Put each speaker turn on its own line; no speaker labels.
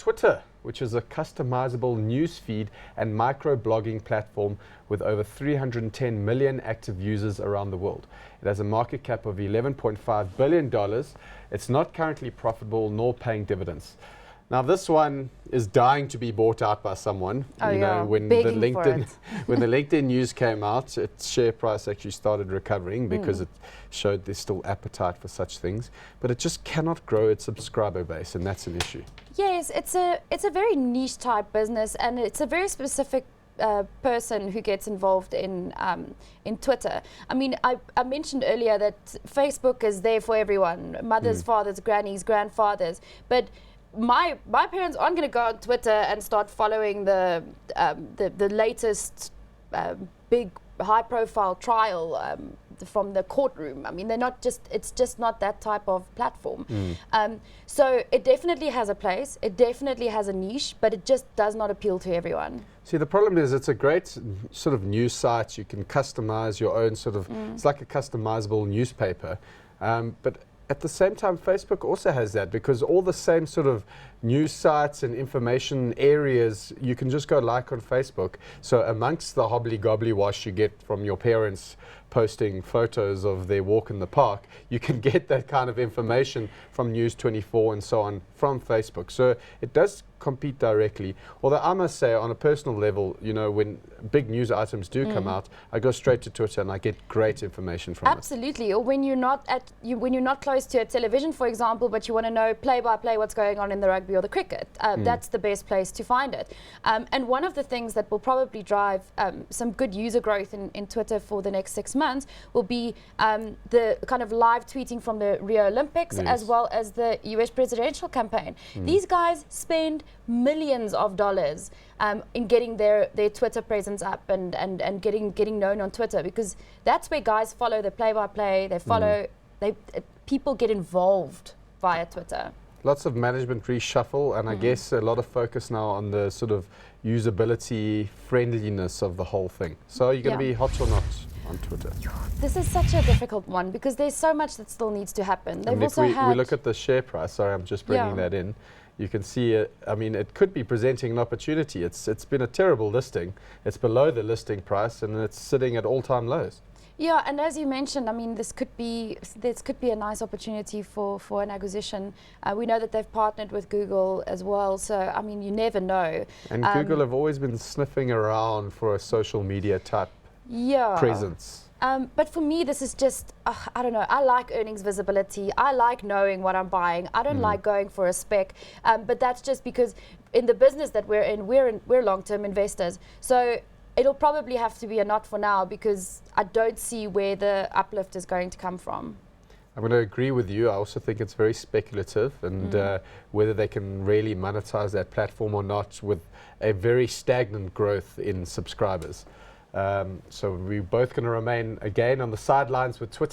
Twitter, which is a customizable news feed and micro-blogging platform with over 310 million active users around the world. It has a market cap of $11.5 billion. It's not currently profitable nor paying dividends. Now this one is dying to be bought out by someone. When the LinkedIn news came out, its share price actually started recovering because it showed there's still appetite for such things, but it just cannot grow its subscriber base, and that's an issue.
Yes, it's a very niche type business, and it's a very specific person who gets involved in Twitter. I mean, I mentioned earlier that Facebook is there for everyone, mothers, fathers, grannies, grandfathers, but my parents aren't going to go on Twitter and start following the latest big high-profile trial from the courtroom. I mean, they're not just. It's just not that type of platform. So it definitely has a place. It definitely has a niche, but it just does not appeal to everyone.
See, the problem is it's a great sort of news site. You can customize your own sort of. It's like a customizable newspaper, but at the same time, Facebook also has that, because all the same sort of news sites and information areas you can just go like on Facebook. So amongst the hobbly-gobbly wash you get from your parents posting photos of their walk in the park, you can get that kind of information from News24 and so on from Facebook. So it does compete directly. Although I must say, on a personal level, you know, when big news items do come out, I go straight to Twitter and I get great information from it.
Absolutely. Or when you're not when you're not close to a television, for example, but you want to know play by play what's going on in the rugby or the cricket, that's the best place to find it. And one of the things that will probably drive some good user growth in Twitter for the next 6 months will be the kind of live tweeting from the Rio Olympics, as well as the US presidential campaign. These guys spend millions of dollars in getting their Twitter presence up and getting known on Twitter, because that's where guys follow the play-by-play. They follow, people get involved via Twitter.
Lots of management reshuffle, and I guess a lot of focus now on the sort of usability, friendliness of the whole thing. So are you going to be hot or not on Twitter?
This is such a difficult one, because there's so much that still needs to happen.
They've also if we look at the share price, sorry, I'm just bringing that in. You can see, I mean, it could be presenting an opportunity. It's been a terrible listing. It's below the listing price, and it's sitting at all-time lows.
Yeah, and as you mentioned, I mean, this could be a nice opportunity for an acquisition. We know that they've partnered with Google as well, so I mean, you never know.
And Google have always been sniffing around for a social media type presence.
But for me, this is just, I don't know, I like earnings visibility. I like knowing what I'm buying. I don't like going for a spec. But that's just because in the business that we're long-term investors. So it'll probably have to be a not for now, because I don't see where the uplift is going to come from.
I'm going to agree with you. I also think it's very speculative, and whether they can really monetize that platform or not with a very stagnant growth in subscribers. So we're both going to remain again on the sidelines with Twitter.